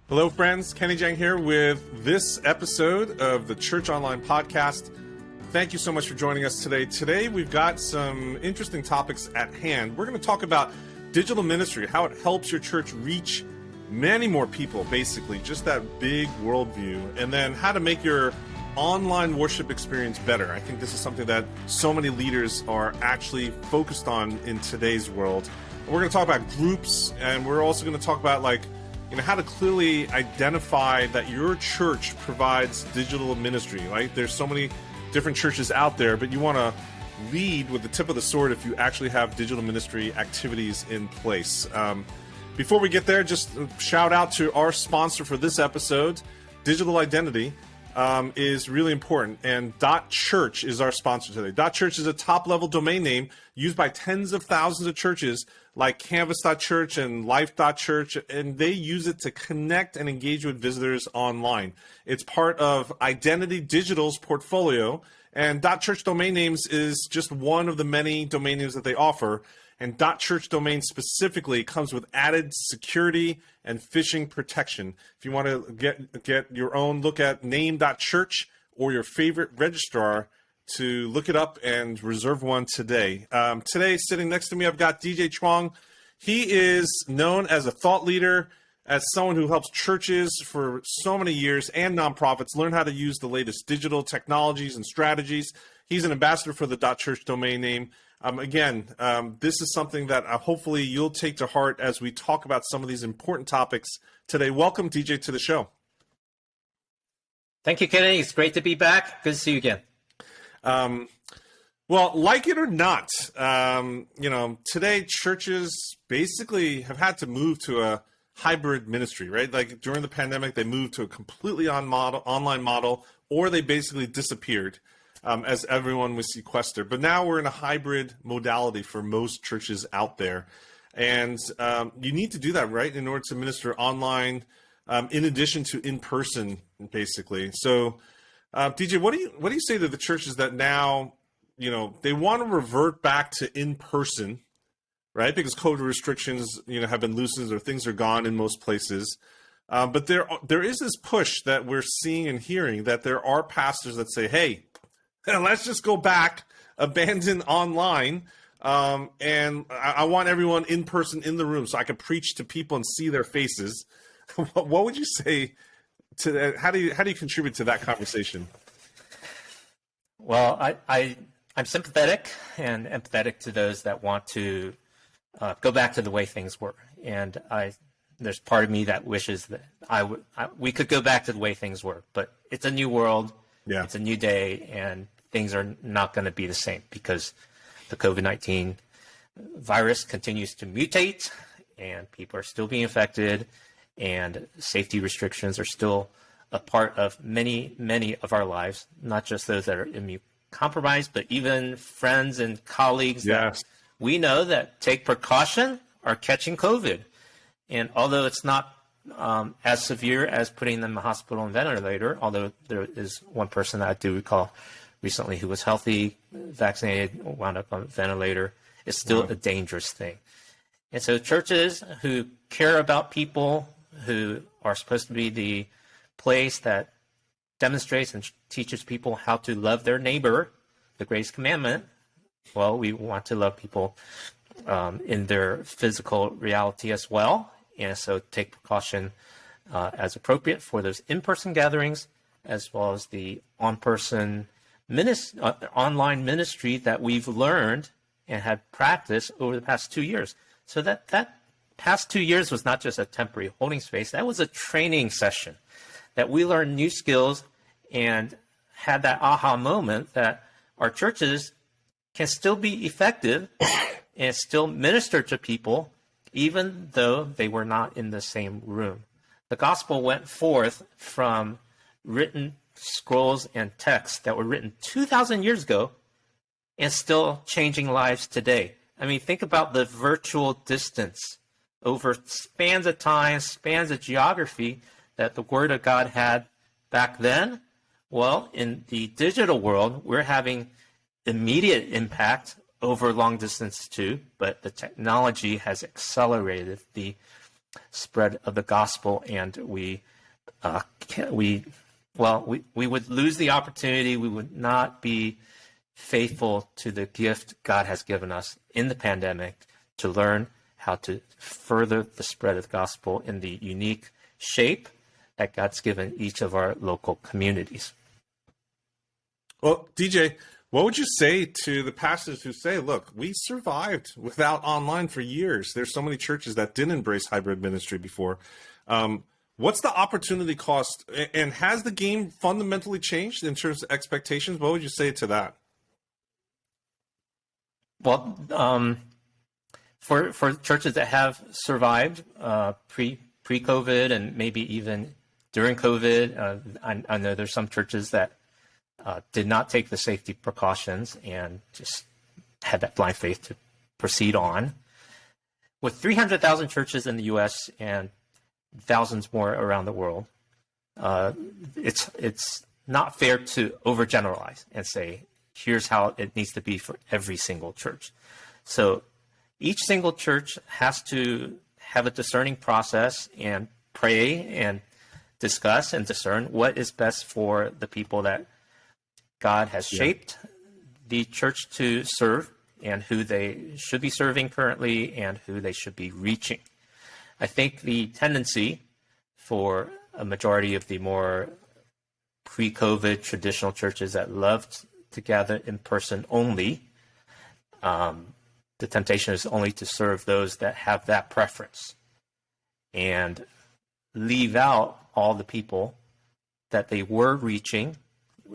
Hello, friends. Kenny Jahng here with this episode of the Church Online Podcast. Thank you so much for joining us today. Today, we've got some interesting topics at hand. We're going to talk about digital ministry, how it helps your church reach many more people, basically, just that big worldview, and then how to make your online worship experience better. I think this is something that so many leaders are actually focused on in today's world. We're going to talk about groups, and we're also going to talk about how to clearly identify that your church provides digital ministry, right? There's so many different churches out there, but you want to lead with the tip of the sword if you actually have digital ministry activities in place. Before we get there, just shout out to our sponsor for this episode. Digital identity is really important, and .church is our sponsor today. .church is a top-level domain name used by tens of thousands of churches like Canvas.church and Life.church, and they use it to connect and engage with visitors online. It's part of Identity Digital's portfolio, and .church domain names is just one of the many domain names that they offer. And .church domain specifically comes with added security and phishing protection. If you want to get your own, look at name.church or your favorite registrar to look it up and reserve one today. Today, sitting next to me, I've got DJ Chuang. He is known as a thought leader, as someone who helps churches for so many years and nonprofits learn how to use the latest digital technologies and strategies. He's an ambassador for the .church domain name. This is something that hopefully you'll take to heart as we talk about some of these important topics today. Welcome, DJ, to the show. Thank you, Kenny. It's great to be back. Good to see you again. Well, like it or not, today churches basically have had to move to a hybrid ministry, right? Like during the pandemic, they moved to a completely online model, or they basically disappeared as everyone was sequestered. But now we're in a hybrid modality for most churches out there. And you need to do that, right, in order to minister online, in addition to in person, basically. So, DJ, what do you say to the churches that now, they want to revert back to in person, right? Because COVID restrictions, have been loosened or things are gone in most places. But there is this push that we're seeing and hearing that there are pastors that say, hey, let's just go back, abandon online, and I want everyone in person in the room so I can preach to people and see their faces. What would you say to that? How do you contribute to that conversation? Well, I'm sympathetic and empathetic to those that want to go back to the way things were, and there's part of me that wishes that we could go back to the way things were, but it's a new world, It's a new day, and things are not going to be the same because the COVID-19 virus continues to mutate, and people are still being affected, and safety restrictions are still a part of many, many of our lives, not just those that are immune compromised, but even friends and colleagues that we know that take precaution are catching COVID. And although it's not as severe as putting them in the hospital and ventilator, although there is one person that I do recall recently who was healthy, vaccinated, wound up on a ventilator, it's still a dangerous thing. And so churches who care about people, who are supposed to be the place that demonstrates and teaches people how to love their neighbor, the greatest commandment, well, we want to love people in their physical reality as well. And so take precaution as appropriate for those in-person gatherings, as well as the online ministry that we've learned and had practiced over the past 2 years. So that past 2 years was not just a temporary holding space. That was a training session that we learned new skills and had that aha moment that our churches can still be effective and still minister to people, even though they were not in the same room. The gospel went forth from written scrolls and texts that were written 2,000 years ago and still changing lives today. I mean, think about the virtual distance over spans of time, spans of geography that the Word of God had back then. Well, in the digital world, we're having immediate impact over long distance too, but the technology has accelerated the spread of the gospel, and we would lose the opportunity. We would not be faithful to the gift God has given us in the pandemic to learn how to further the spread of the gospel in the unique shape that God's given each of our local communities. Well, DJ, what would you say to the pastors who say, look, we survived without online for years. There's so many churches that didn't embrace hybrid ministry before. What's the opportunity cost? And has the game fundamentally changed in terms of expectations? What would you say to that? Well, for churches that have survived pre-COVID and maybe even during COVID, I know there's some churches that did not take the safety precautions and just had that blind faith to proceed on. With 300,000 churches in the U.S. and thousands more around the world, it's not fair to overgeneralize and say, here's how it needs to be for every single church. So each single church has to have a discerning process and pray and discuss and discern what is best for the people that God has shaped the church to serve, and who they should be serving currently and who they should be reaching. I think the tendency for a majority of the more pre-COVID traditional churches that loved to gather in person only, the temptation is only to serve those that have that preference and leave out all the people that they were reaching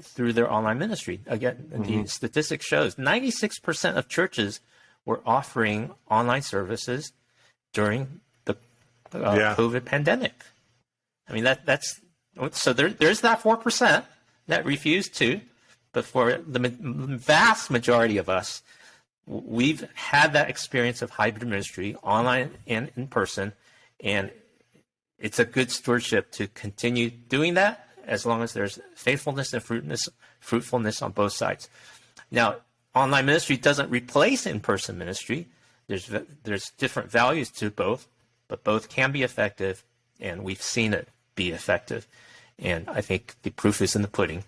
through their online ministry. Again, the statistic shows 96% of churches were offering online services during the COVID pandemic. I mean, that's so there's that 4% that refused to, but for the vast majority of us, we've had that experience of hybrid ministry, online and in person, and it's a good stewardship to continue doing that as long as there's faithfulness and fruitfulness on both sides. Now, online ministry doesn't replace in-person ministry. There's different values to both, but both can be effective, and we've seen it be effective. And I think the proof is in the pudding.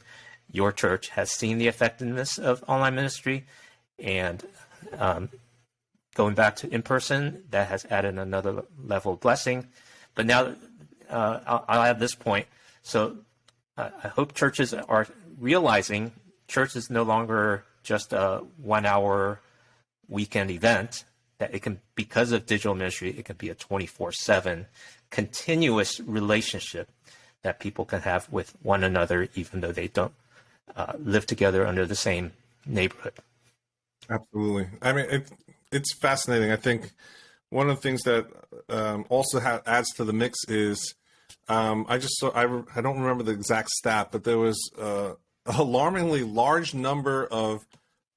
Your church has seen the effectiveness of online ministry, and going back to in-person, that has added another level of blessing. But now I'll add this point. So I hope churches are realizing church is no longer just a 1 hour weekend event, that it can, because of digital ministry, it can be a 24/7 continuous relationship that people can have with one another, even though they don't live together under the same neighborhood. Absolutely. I mean, it's fascinating. I think one of the things that also adds to the mix is I don't remember the exact stat, but there was an alarmingly large number of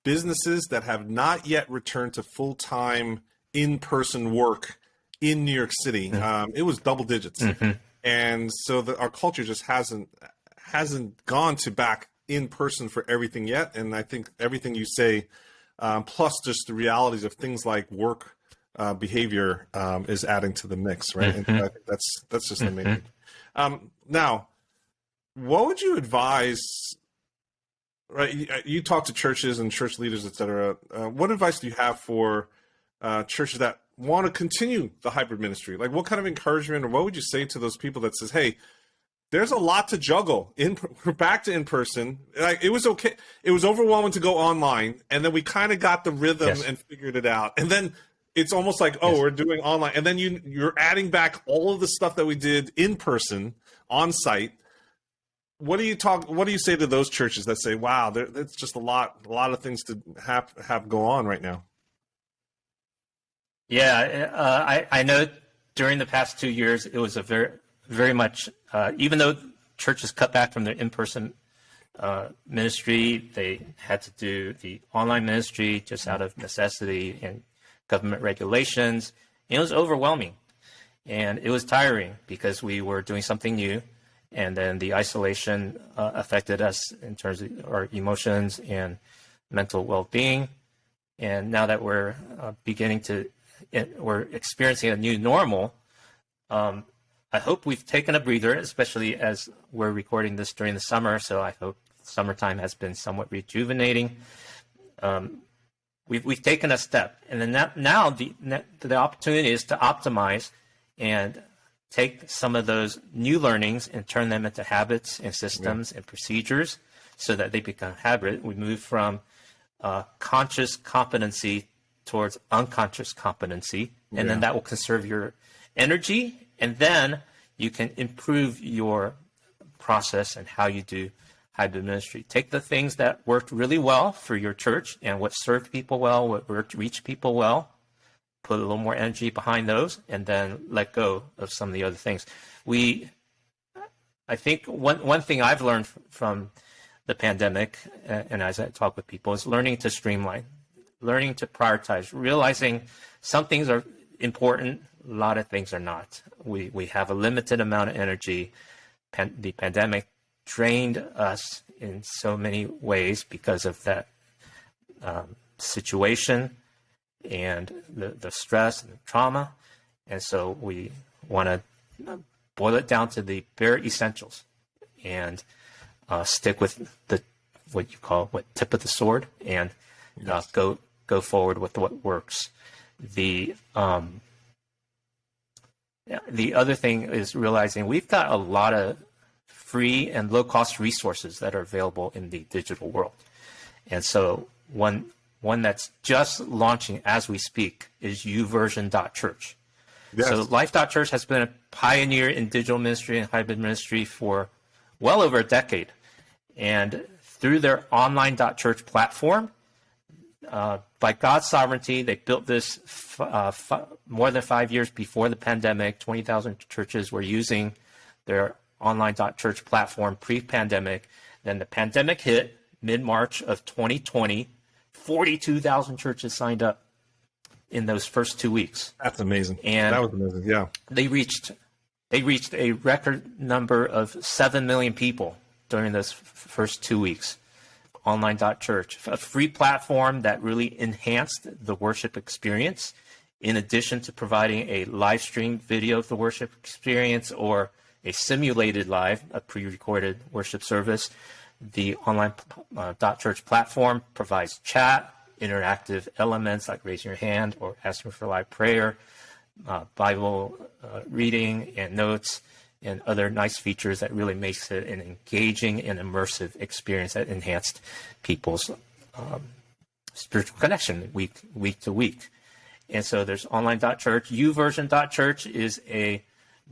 businesses that have not yet returned to full-time in-person work in New York City. It was double digits. And so our culture just hasn't gone to back in person for everything yet. And I think everything you say, plus just the realities of things like work behavior, is adding to the mix, right? And I think that's just amazing. Now, what would you advise? Right, you talk to churches and church leaders, et cetera. What advice do you have for churches that want to continue the hybrid ministry? Like, what kind of encouragement, or what would you say to those people that says, "Hey, there's a lot to juggle. We're back to in person. Like, it was okay. It was overwhelming to go online, and then we kind of got the rhythm and figured it out. And then it's almost like, we're doing online, and then you're adding back all of the stuff that we did in person, on site." What do you say to those churches that say, "Wow, it's just a lot of things to have go on right now"? Yeah, I know during the past 2 years, it was a very much, even though churches cut back from their in-person ministry, they had to do the online ministry just out of necessity and government regulations. It was overwhelming, and it was tiring because we were doing something new. And then the isolation affected us in terms of our emotions and mental well-being. And now that we're experiencing a new normal, I hope we've taken a breather, especially as we're recording this during the summer. So I hope summertime has been somewhat rejuvenating. We've taken a step, and then now the opportunity is to optimize and take some of those new learnings and turn them into habits and systems and procedures so that they become habit. We move from conscious competency towards unconscious competency, and then that will conserve your energy, and then you can improve your process and how you do hybrid ministry. Take the things that worked really well for your church and what served people well, what worked, reached people well, put a little more energy behind those, and then let go of some of the other things. I think one thing I've learned from the pandemic, and as I talk with people, is learning to streamline, learning to prioritize, realizing some things are important, a lot of things are not. We have a limited amount of energy. The pandemic drained us in so many ways because of that situation and the stress and the trauma. And so we want to boil it down to the bare essentials and stick with what you call tip of the sword, and go forward with what works. The other thing is realizing we've got a lot of free and low-cost resources that are available in the digital world. And so one that's just launching as we speak is uversion.church. Yes. So Life.Church has been a pioneer in digital ministry and hybrid ministry for well over a decade. And through their online.church platform, by God's sovereignty, they built this more than 5 years before the pandemic. 20,000 churches were using their online.church platform pre-pandemic. Then the pandemic hit mid-March of 2020. 42,000 churches signed up in those first 2 weeks. That's amazing. And that was amazing. Yeah. They reached a record number of 7 million people during those first 2 weeks. Online.church, a free platform that really enhanced the worship experience, in addition to providing a live stream video of the worship experience or a simulated live, a pre-recorded worship service. The online.church platform provides chat, interactive elements like raising your hand or asking for live prayer, Bible reading and notes, and other nice features that really makes it an engaging and immersive experience that enhanced people's spiritual connection week to week. And so there's online.church. uversion.church is a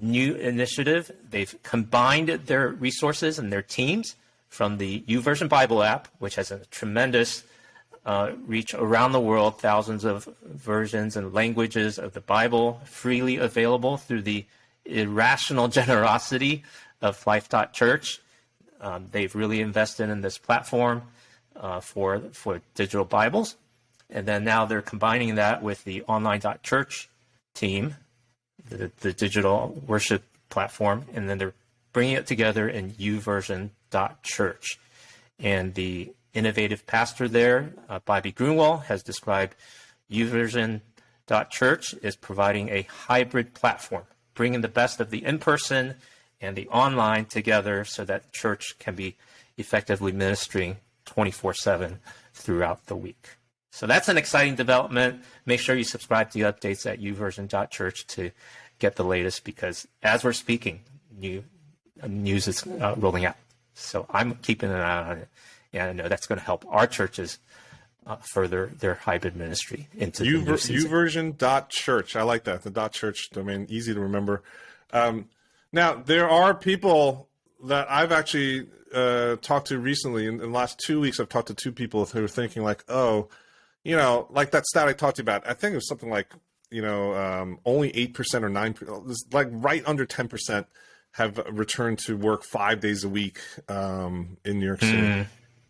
new initiative. They've combined their resources and their teams from the YouVersion Bible app, which has a tremendous reach around the world, thousands of versions and languages of the Bible freely available through the irrational generosity of Life.Church. They've really invested in this platform for digital Bibles. And then now they're combining that with the online.church team, the digital worship platform, and then they're bringing it together in uversion.church. And the innovative pastor there, Bobby Grunwald, has described uversion.church as providing a hybrid platform, bringing the best of the in-person and the online together so that church can be effectively ministering 24/7 throughout the week. So that's an exciting development. Make sure you subscribe to the updates at uversion.church to get the latest, because as we're speaking, news is rolling out. So I'm keeping an eye on it, and I know that's going to help our churches further their hybrid ministry into the new season. uversion.church. I like that. The .church domain, easy to remember. Now, there are people that I've actually talked to recently. In the last 2 weeks, I've talked to two people who are thinking like, oh, like that stat I talked to you about. I think it was something like, only 8% or 9%, like right under 10% have returned to work 5 days a week in New York City.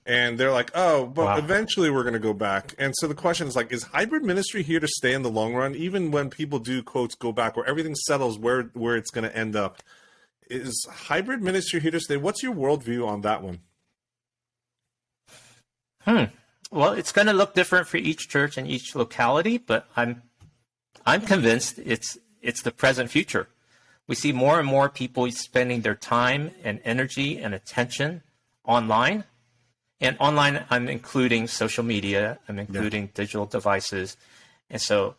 And they're like, oh, but eventually we're going to go back. And so the question is like, is hybrid ministry here to stay in the long run? Even when people do, quotes, go back, where everything settles where it's going to end up. Is hybrid ministry here to stay? What's your worldview on that one? Well, it's going to look different for each church and each locality, but I'm convinced it's the present future. We see more and more people spending their time and energy and attention online. And online, I'm including social media, I'm including digital devices. And so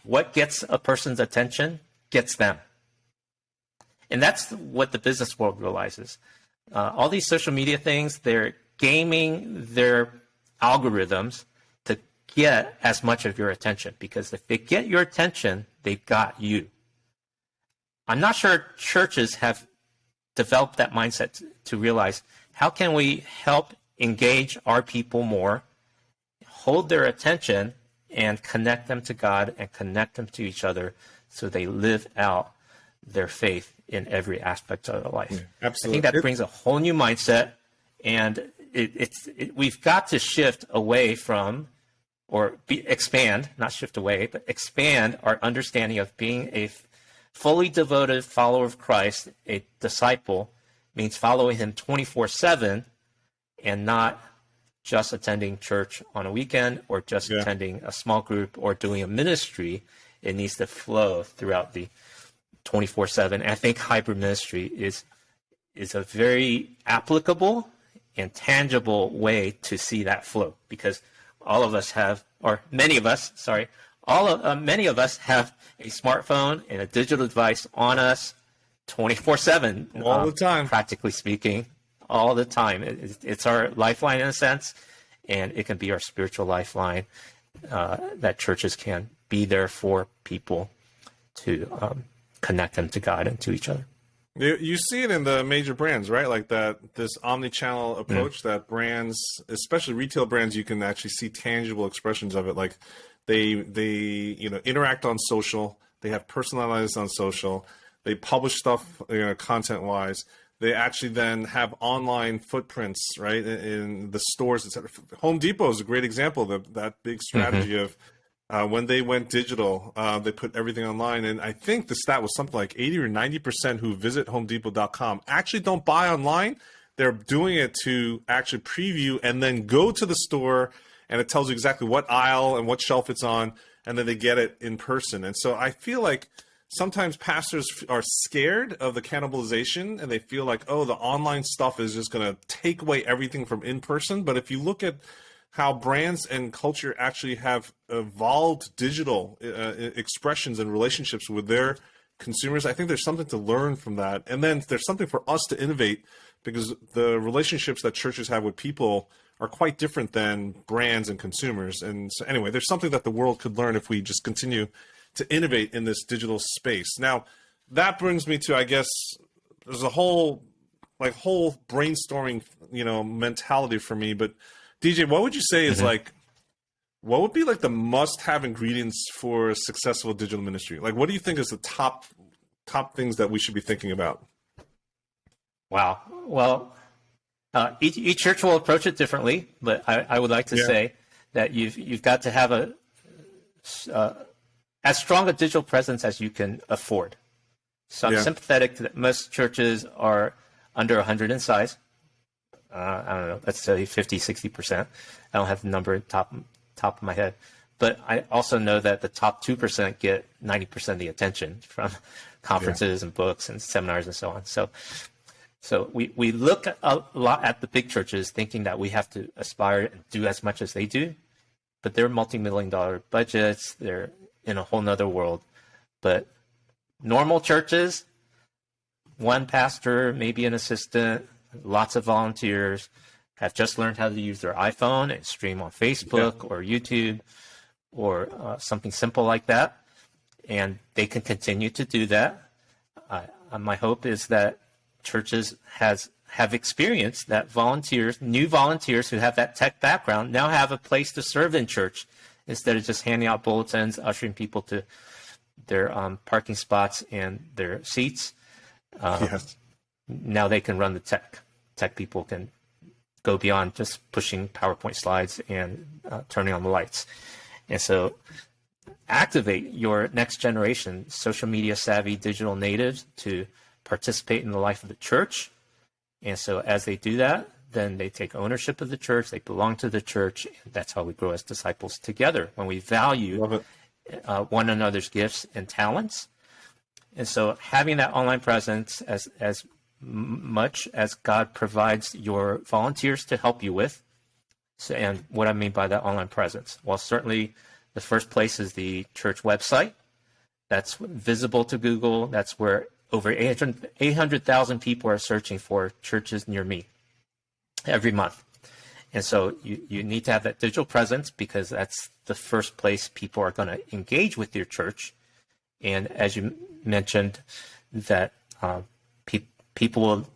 what gets a person's attention gets them. And that's what the business world realizes. All these social media things, they're gaming their algorithms to get as much of your attention, because if they get your attention, they've got you. I'm not sure churches have developed that mindset to realize, how can we help engage our people more, hold their attention, and connect them to God and connect them to each other so they live out their faith in every aspect of their life. Yeah, absolutely. I think that brings a whole new mindset, and we've got to shift away from, or expand, not shift away, but expand our understanding of being a fully devoted follower of Christ. A disciple means following him 24/7 and not just attending church on a weekend or just attending a small group or doing a ministry. It needs to flow throughout the 24/7. And I think hybrid ministry is a very applicable and tangible way to see that flow, because all of us have, or many of us, sorry, many of us have a smartphone and a digital device on us 24/7. All the time. Practically speaking, all the time. It's our lifeline in a sense, and it can be our spiritual lifeline, that churches can be there for people to connect them to God and to each other. You see it in the major brands, right? Like this omni-channel approach that brands, especially retail brands, you can actually see tangible expressions of it. Like they interact on social, they have personalized on social, they publish stuff content-wise. They actually then have online footprints, right, in the stores, etc. Home Depot is a great example of that big strategy of when they went digital, they put everything online. And I think the stat was something like 80 or 90% who visit HomeDepot.com actually don't buy online. They're doing it to actually preview and then go to the store, and it tells you exactly what aisle and what shelf it's on, and then they get it in person. And so I feel like sometimes pastors are scared of the cannibalization, and they feel like, oh, the online stuff is just going to take away everything from in person. But if you look at how brands and culture actually have evolved digital expressions and relationships with their consumers, I think there's something to learn from that. And then there's something for us to innovate, because the relationships that churches have with people are quite different than brands and consumers. And so anyway, there's something that the world could learn if we just continue to innovate in this digital space. Now, that brings me to, I guess, there's a whole brainstorming, mentality for me. But DJ, what would you say is what would be like the must-have ingredients for a successful digital ministry? Like, what do you think is the top things that we should be thinking about? Wow. Well, each church will approach it differently, but I would like to say that you've got to have as strong a digital presence as you can afford. So I'm sympathetic that most churches are under 100 in size. I don't know, let's say 50, 60%. I don't have the number top of my head. But I also know that the top 2% get 90% of the attention from conferences and books and seminars and so on. So we look a lot at the big churches thinking that we have to aspire and do as much as they do, but they're multi-million-dollar budgets. They're in a whole nother world. But normal churches, one pastor, maybe an assistant, lots of volunteers, have just learned how to use their iPhone and stream on Facebook or YouTube or something simple like that. And they can continue to do that. My hope is that churches have experienced that new volunteers who have that tech background now have a place to serve in church, instead of just handing out bulletins, ushering people to their parking spots and their seats. Now they can run the tech. Tech people can go beyond just pushing PowerPoint slides and turning on the lights. And so activate your next generation, social media savvy digital natives, to participate in the life of the church. And so as they do that, then they take ownership of the church, they belong to the church, and that's how we grow as disciples together. When we value one another's gifts and talents, And so having that online presence as much as God provides your volunteers to help you with. So, and what I mean by that online presence, well, certainly the first place is the church website. That's visible to Google. That's where over 800,000 people are searching for churches near me every month. And so you need to have that digital presence because that's the first place people are going to engage with your church. And as you mentioned, that people will,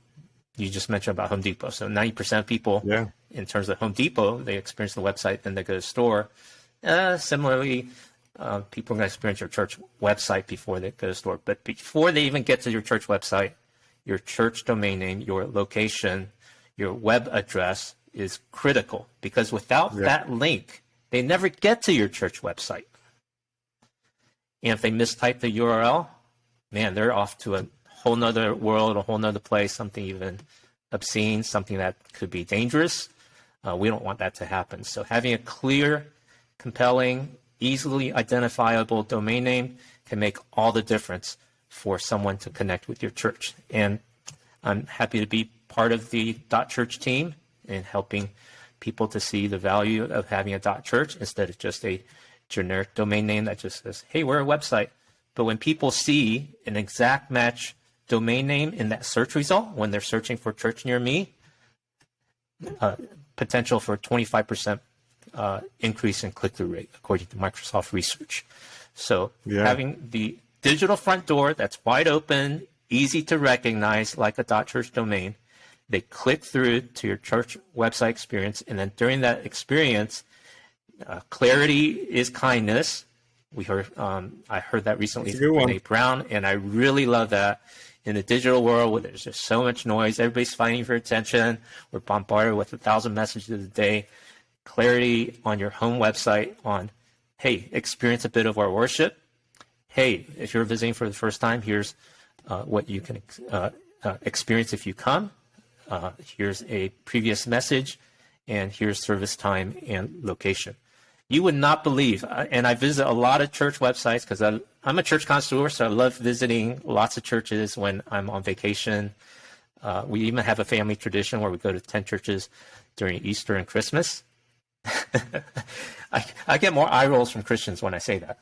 you just mentioned about Home Depot. So 90% of people, in terms of Home Depot, they experience the website, then they go to the store. Similarly, people are going to experience your church website before they go to the store. But before they even get to your church website, your church domain name, your location, your web address is critical, because without that link, they never get to your church website. And if they mistype the URL, man, they're off to a whole nother world, a whole nother place, something even obscene, something that could be dangerous. We don't want that to happen. So having a clear, compelling, easily identifiable domain name can make all the difference for someone to connect with your church. And I'm happy to be part of the .church team and helping people to see the value of having a .church instead of just a generic domain name that just says, hey, we're a website. But when people see an exact match domain name in that search result, when they're searching for church near me, potential for 25% increase in click-through rate, according to Microsoft research. So having the digital front door that's wide open, easy to recognize, like a .church domain, they click through to your church website experience, and then during that experience, clarity is kindness. We heard, I heard that recently from Brene Brown, and I really love that. In the digital world where there's just so much noise, everybody's fighting for attention, we're bombarded with 1,000 messages a day. Clarity on your home website on, hey, experience a bit of our worship. Hey, if you're visiting for the first time, here's what you can experience if you come. Here's a previous message, and here's service time and location. You would not believe, and I visit a lot of church websites because I'm a church connoisseur, so I love visiting lots of churches when I'm on vacation. We even have a family tradition where we go to 10 churches during Easter and Christmas. I get more eye rolls from Christians when I say that,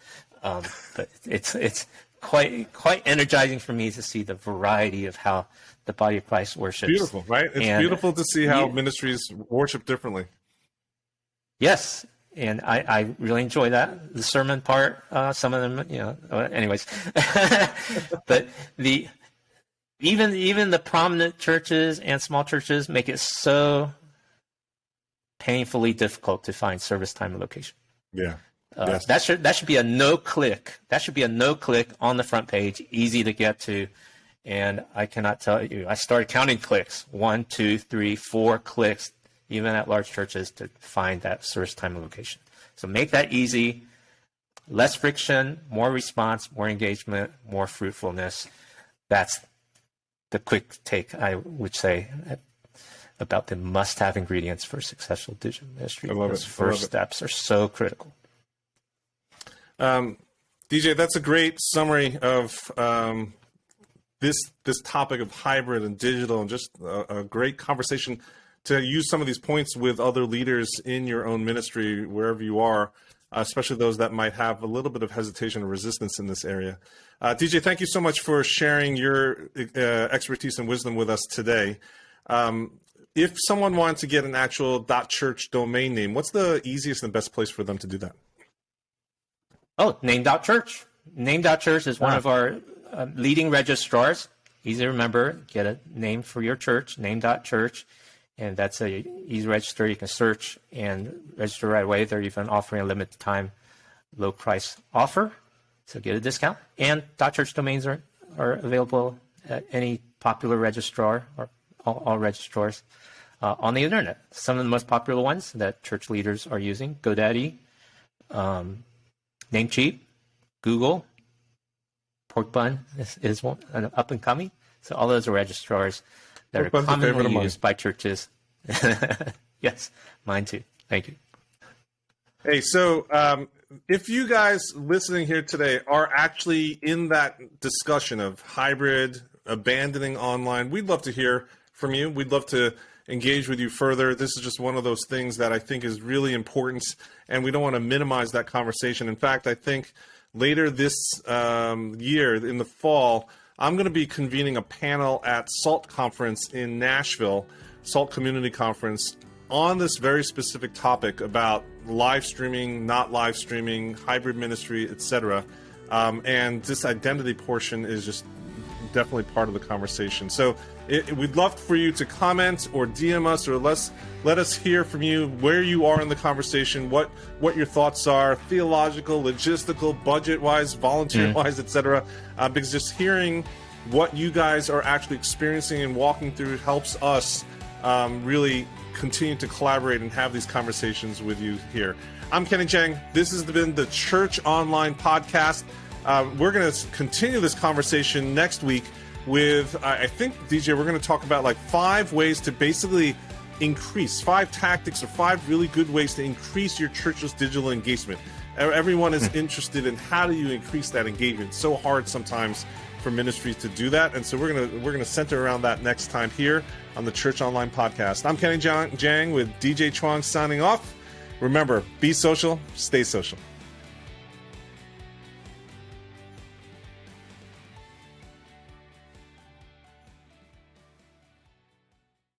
but it's quite energizing for me to see the variety of how the body of Christ worships. Beautiful, right? It's beautiful to see how ministries worship differently. Yes. And I really enjoy that. The sermon part, some of them, anyways. But even the prominent churches and small churches make it so painfully difficult to find service time and location. Yeah. Yes. That should be a no-click. That should be a no-click on the front page, easy to get to. And I cannot tell you, I started counting clicks, 1, 2, 3, 4 clicks, even at large churches, to find that service time and location. So make that easy, less friction, more response, more engagement, more fruitfulness. That's the quick take, I would say, about the must-have ingredients for successful digital ministry. Those first steps are so critical. DJ, that's a great summary of this topic of hybrid and digital, and just a great conversation to use some of these points with other leaders in your own ministry, wherever you are, especially those that might have a little bit of hesitation or resistance in this area. DJ, thank you so much for sharing your expertise and wisdom with us today. If someone wanted to get an actual .church domain name, what's the easiest and best place for them to do that? Oh, name.church. Name.church is one of our leading registrars. Easy to remember. Get a name for your church, name.church. And that's a easy register. You can search and register right away. They're even offering a limited time low price offer, so get a discount. And .church domains are available at any popular registrar or all registrars on the internet. Some of the most popular ones that church leaders are using: GoDaddy, Namecheap, Google, Porkbun is one, up and coming. So all those are registrars that are commonly used by churches. Yes, mine too. Thank you. Hey, so if you guys listening here today are actually in that discussion of hybrid, abandoning online, we'd love to hear from you. We'd love to engage with you further. This is just one of those things that I think is really important, and we don't want to minimize that conversation. In fact, I think later this year, in the fall, I'm going to be convening a panel at SALT Conference in Nashville, SALT Community Conference, on this very specific topic about live streaming, not live streaming, hybrid ministry, etc. And this identity portion is just definitely part of the conversation. So we'd love for you to comment or DM us, or let us hear from you where you are in the conversation, what your thoughts are, theological, logistical, budget-wise, volunteer-wise, etc. Because just hearing what you guys are actually experiencing and walking through helps us really continue to collaborate and have these conversations with you here. I'm Kenny Jahng. This has been the Church Online Podcast. We're going to continue this conversation next week with, I think, DJ, we're going to talk about like 5 ways to basically increase, 5 tactics or 5 really good ways to increase your church's digital engagement. Everyone is interested in how do you increase that engagement. It's so hard sometimes for ministries to do that, and so we're gonna center around that next time here on the Church Online Podcast. I'm Kenny Jahng with DJ Chuang signing off. Remember, be social, stay social.